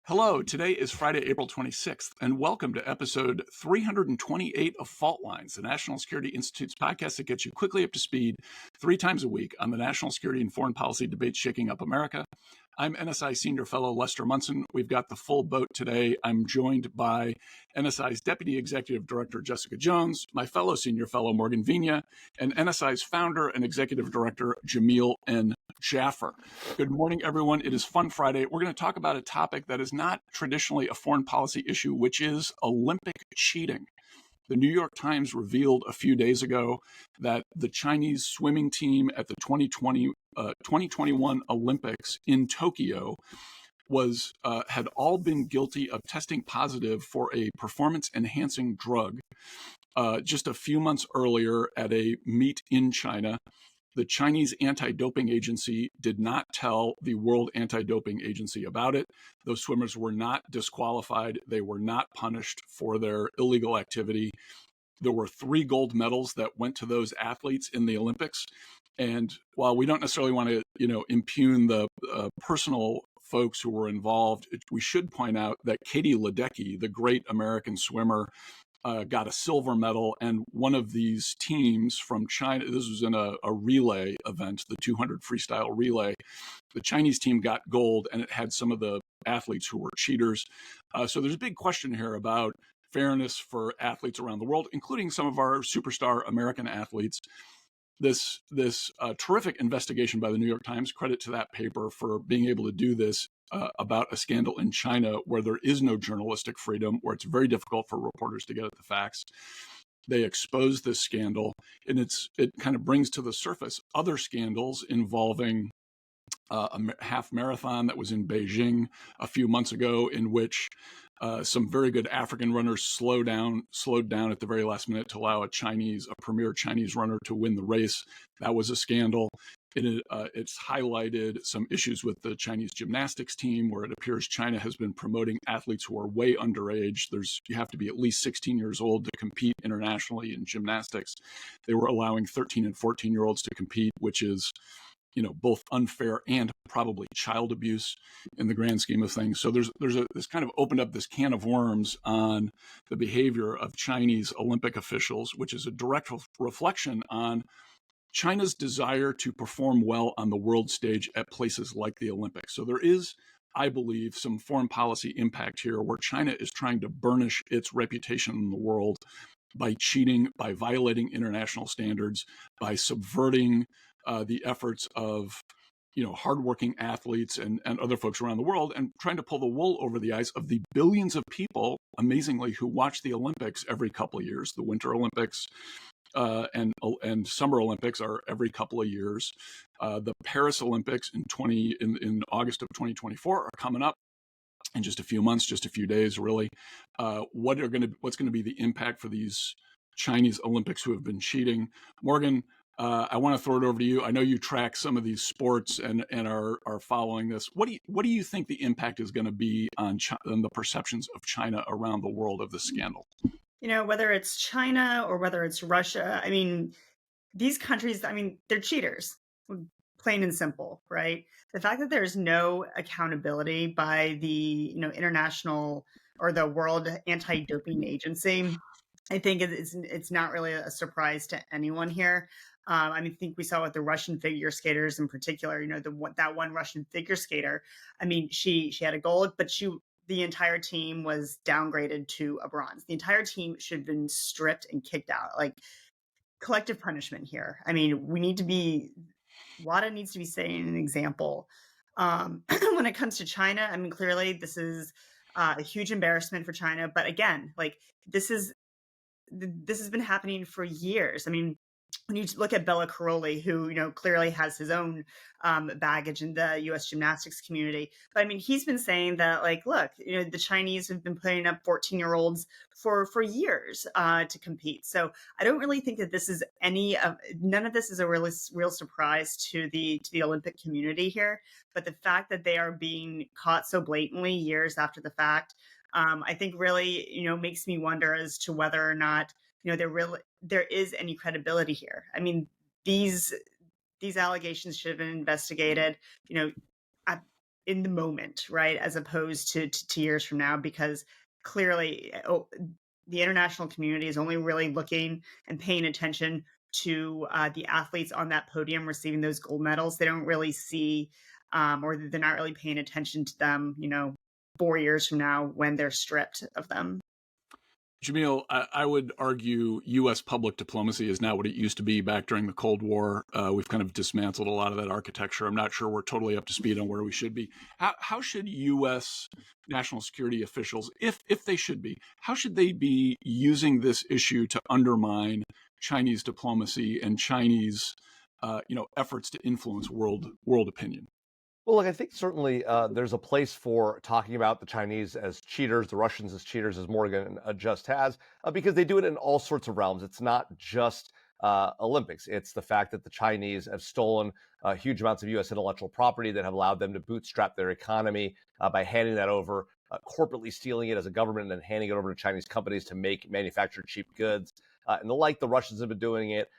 Hello, today is Friday, April 26th, and welcome to episode 328 of Fault Lines, the National Security Institute's podcast that gets you quickly up to speed 3 times a week on the national security and foreign policy debates shaking up America. I'm NSI Senior Fellow Lester Munson. We've got the full boat today. I'm joined by NSI's Deputy Executive Director, Jessica Jones, my fellow Senior Fellow, Morgan Vigna, and NSI's Founder and Executive Director, Jamil N. Jaffer. Good morning, everyone. It is Fun Friday. We're going to talk about a topic that is not traditionally a foreign policy issue, which is Olympic cheating. The New York Times revealed a few days ago that the Chinese swimming team at the 2021 Olympics in Tokyo had all been guilty of testing positive for a performance-enhancing drug just a few months earlier at a meet in China. The Chinese anti-doping agency did not tell the World Anti-Doping Agency about it. Those swimmers were not disqualified. They were not punished for their illegal activity. There were 3 gold medals that went to those athletes in the Olympics. And while we don't necessarily want to, impugn the personal folks who were involved, we should point out that Katie Ledecky, the great American swimmer, got a silver medal, and one of these teams from China, this was in a relay event, the 200 freestyle relay, the Chinese team got gold, and it had some of the athletes who were cheaters. So there's a big question here about fairness for athletes around the world, including some of our superstar American athletes. This terrific investigation by the New York Times, credit to that paper for being able to do this about a scandal in China where there is no journalistic freedom, where it's very difficult for reporters to get at the facts. They exposed this scandal, and it kind of brings to the surface other scandals involving a half marathon that was in Beijing a few months ago, in which some very good African runners slowed down at the very last minute to allow a premier Chinese runner to win the race. That was a scandal. It's highlighted some issues with the Chinese gymnastics team, where it appears China has been promoting athletes who are way underage. You have to be at least 16 years old to compete internationally in gymnastics. They were allowing 13 and 14-year-olds to compete, which is both unfair and probably child abuse in the grand scheme of things. So this kind of opened up this can of worms on the behavior of Chinese Olympic officials, which is a direct reflection on China's desire to perform well on the world stage at places like the Olympics. So there is, I believe, some foreign policy impact here where China is trying to burnish its reputation in the world by cheating, by violating international standards, by subverting the efforts of hardworking athletes and other folks around the world, and trying to pull the wool over the eyes of the billions of people, amazingly, who watch the Olympics every couple of years. The Winter Olympics and Summer Olympics are every couple of years. The Paris Olympics in August of 2024 are coming up in just a few months, just a few days, really. What's going to be the impact for these Chinese Olympics who have been cheating? Morgan, I want to throw it over to you. I know you track some of these sports and are following this. What do you think the impact is going to be on the perceptions of China around the world of this scandal? Whether it's China or whether it's Russia, these countries, they're cheaters, plain and simple, right? The fact that there's no accountability by the, international or the World Anti-Doping Agency, I think it's not really a surprise to anyone here. I think we saw with the Russian figure skaters in particular, that one Russian figure skater, she had a gold, but the entire team was downgraded to a bronze. The entire team should have been stripped and kicked out. Like, collective punishment here. WADA needs to be setting an example. When it comes to China, clearly this is a huge embarrassment for China. But again, this has been happening for years. When you look at Bella Caroli, who, clearly has his own baggage in the U.S. gymnastics community. But he's been saying that, look, the Chinese have been putting up 14-year-olds for years to compete. So I don't really think that none of this is a real surprise to the Olympic community here. But the fact that they are being caught so blatantly years after the fact, I think really, makes me wonder as to whether or not, there is any credibility here. These allegations should have been investigated. in the moment, right? As opposed to years from now, because clearly the international community is only really looking and paying attention to the athletes on that podium receiving those gold medals. They don't really see, or they're not really paying attention to them, 4 years from now when they're stripped of them. Jamil, I would argue U.S. public diplomacy is not what it used to be back during the Cold War. We've kind of dismantled a lot of that architecture. I'm not sure we're totally up to speed on where we should be. How should U.S. national security officials, if they should be, how should they be using this issue to undermine Chinese diplomacy and Chinese, efforts to influence world opinion? Well, look, I think certainly there's a place for talking about the Chinese as cheaters, the Russians as cheaters, as Morgan just has, because they do it in all sorts of realms. It's not just Olympics. It's the fact that the Chinese have stolen huge amounts of U.S. intellectual property that have allowed them to bootstrap their economy by handing that over, corporately stealing it as a government and then handing it over to Chinese companies to make manufactured cheap goods. And the like, the Russians have been doing it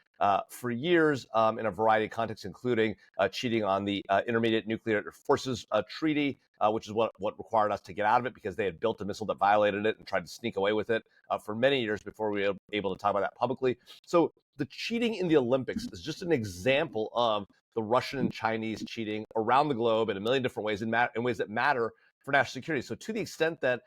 for years in a variety of contexts, including cheating on the Intermediate Nuclear Forces Treaty, which is what required us to get out of it because they had built a missile that violated it and tried to sneak away with it for many years before we were able to talk about that publicly. So the cheating in the Olympics is just an example of the Russian and Chinese cheating around the globe in a million different ways, in ways that matter for national security. So to the extent that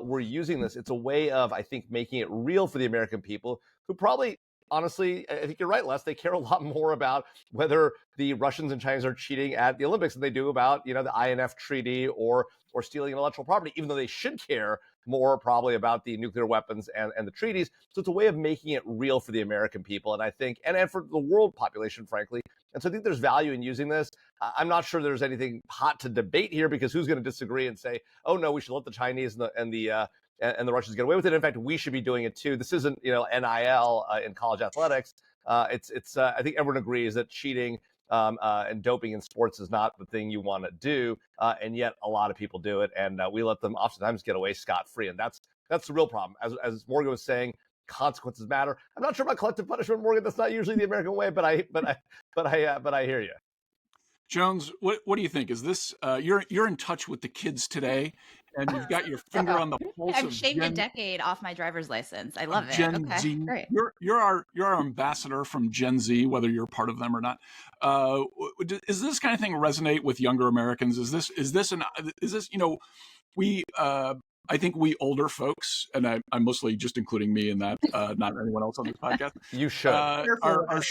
we're using this, it's a way of, I think, making it real for the American people who probably, honestly, I think you're right, Les. They care a lot more about whether the Russians and Chinese are cheating at the Olympics than they do about, the INF treaty or stealing intellectual property, even though they should care more probably about the nuclear weapons and the treaties. So it's a way of making it real for the American people, and I think, and for the world population, frankly. And so I think there's value in using this. I'm not sure there's anything hot to debate here, because who's going to disagree and say, oh no, we should let the Chinese and the Russians get away with it. In fact, we should be doing it too. This isn't, NIL in college athletics. It's I think everyone agrees that cheating and doping in sports is not the thing you want to do, and yet a lot of people do it, and we let them oftentimes get away scot-free, and that's the real problem. As Morgan was saying, consequences matter. I'm not sure about collective punishment, Morgan. That's not usually the American way, but I hear you. Jones, what do you think? Is this you're in touch with the kids today, and you've got your finger on the pulse I've of shaved a decade off my driver's license. I love it. Gen Okay, Z. great. You're our ambassador from Gen Z, whether you're part of them or not. Is this kind of thing resonate with younger Americans? Is this we I think we older folks, and I'm mostly just including me in that, not anyone else on this podcast. You should. Are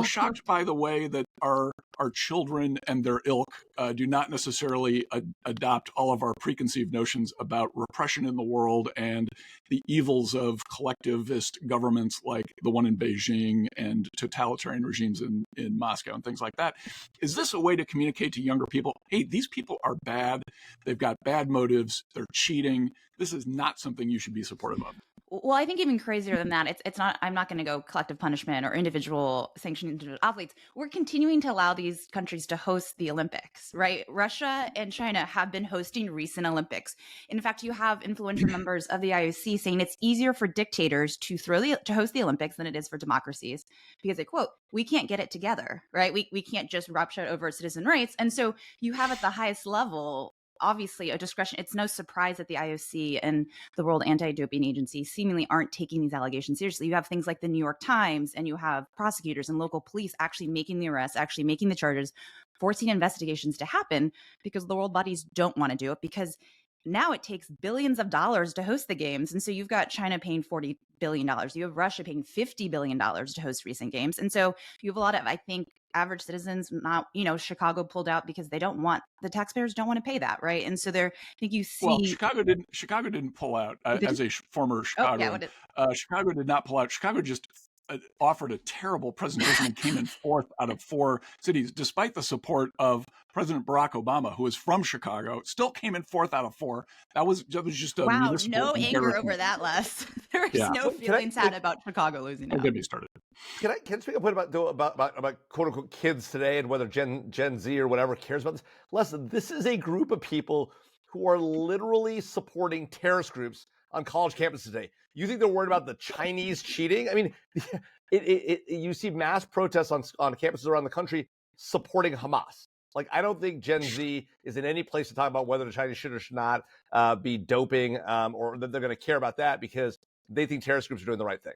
shocked by the way that our children and their ilk do not necessarily adopt all of our preconceived notions about repression in the world and the evils of collectivist governments like the one in Beijing and totalitarian regimes in Moscow and things like that. Is this a way to communicate to younger people, hey, these people are bad, they've got bad motives, they're cheating, this is not something you should be supportive of? Well, I think even crazier than that, it's not, I'm not going to go collective punishment or individual sanctioning individual athletes. We're continuing to allow these countries to host the Olympics, right? Russia and China have been hosting recent Olympics. In fact, you have influential members of the IOC saying it's easier for dictators to host the Olympics than it is for democracies, because they quote, we can't get it together, right? We can't just rupture over citizen rights. And so you have at the highest level, obviously, a discretion. It's no surprise that the IOC and the World Anti-Doping Agency seemingly aren't taking these allegations seriously. You have things like the New York Times, and you have prosecutors and local police actually making the arrests, actually making the charges, forcing investigations to happen, because the world bodies don't want to do it, because now it takes billions of dollars to host the games. And so you've got China paying $40 billion. You have Russia paying $50 billion to host recent games. And so you have a lot of, I think, average citizens, not, Chicago pulled out because the taxpayers don't want to pay that, right? And so I think you see. Well, Chicago didn't pull out. As a former Chicagoan, Chicago did not pull out. Chicago just offered a terrible presentation and came in fourth out of four cities, despite the support of President Barack Obama, who is from Chicago. Still came in fourth out of four. That was just a municipal no anger over that, Les. There is no feelings had about Chicago losing. Don't get me started. Can I speak a point about quote unquote kids today and whether Gen Z or whatever cares about this? Listen, this is a group of people who are literally supporting terrorist groups on college campuses today. You think they're worried about the Chinese cheating? I mean, you see mass protests on campuses around the country supporting Hamas. Like, I don't think Gen Z is in any place to talk about whether the Chinese should or should not be doping, or that they're going to care about that because they think terrorist groups are doing the right thing.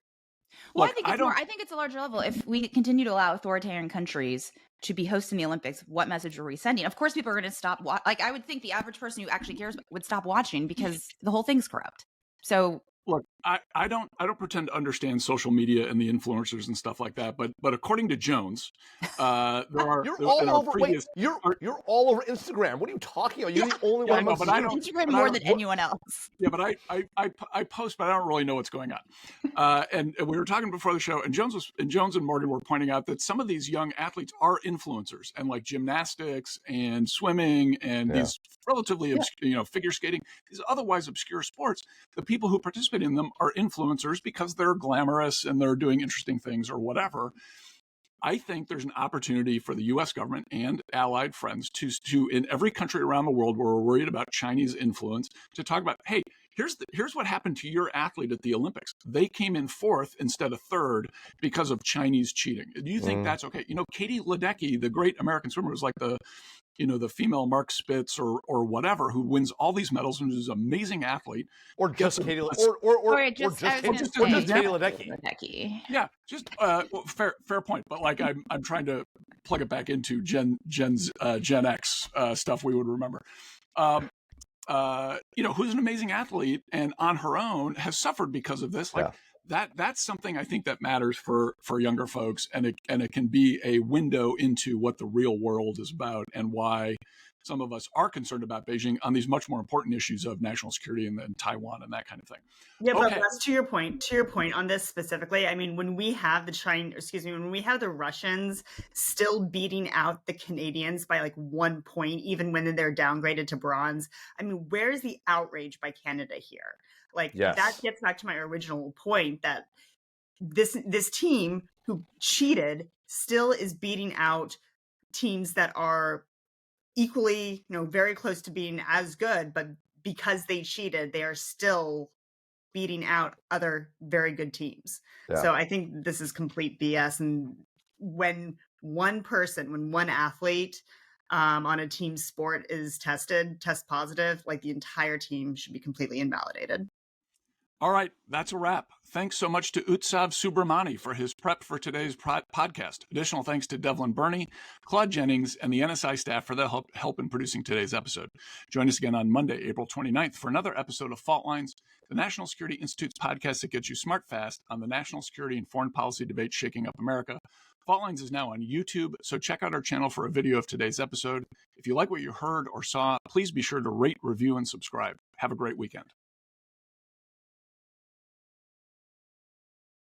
Well, Look, I think it's a larger level. If we continue to allow authoritarian countries to be hosting the Olympics, what message are we sending? Of course, people are going to stop. Like, I would think the average person who actually cares would stop watching because the whole thing's corrupt. So look, I don't pretend to understand social media and the influencers and stuff like that, but according to Jones, there are You're all over. previous, you're all over Instagram. What are you talking about? You're the only one. but I don't Instagram more than anyone else. Yeah, but I post, but I don't really know what's going on. And we were talking before the show, and Jones and Morgan were pointing out that some of these young athletes are influencers, and like gymnastics and swimming and these relatively obscure, figure skating, these otherwise obscure sports. The people who participate in them are influencers because they're glamorous and they're doing interesting things or whatever. I think there's an opportunity for the U.S. government and allied friends to in every country around the world where we're worried about Chinese influence to talk about, hey, here's what happened to your athlete at the Olympics. They came in fourth instead of third because of Chinese cheating. Do you think that's okay? Katie Ledecky, the great American swimmer, was like the female Mark Spitz or whatever, who wins all these medals and is an amazing athlete. Or just Katie, or just Katie Ledecky. Yeah, just fair point. But like I'm trying to plug it back into Gen X stuff we would remember. Who's an amazing athlete and on her own has suffered because of this. Like that's something I think that matters for younger folks, and it can be a window into what the real world is about and why some of us are concerned about Beijing on these much more important issues of national security and Taiwan and that kind of thing. Yeah, but to your point on this specifically, I mean, when we have when we have the Russians still beating out the Canadians by like 1 point, even when they're downgraded to bronze, I mean, where's the outrage by Canada here? Like, that gets back to my original point that this team who cheated still is beating out teams that are equally, very close to being as good, but because they cheated, they are still beating out other very good teams. So I think this is complete BS. And when one athlete on a team sport is test positive, like the entire team should be completely invalidated. All right, that's a wrap. Thanks so much to Utsav Subramani for his prep for today's podcast. Additional thanks to Devlin Burney, Claude Jennings, and the NSI staff for their help in producing today's episode. Join us again on Monday, April 29th for another episode of Fault Lines, the National Security Institute's podcast that gets you smart fast on the national security and foreign policy debate shaking up America. Fault Lines is now on YouTube, so check out our channel for a video of today's episode. If you like what you heard or saw, please be sure to rate, review, and subscribe. Have a great weekend.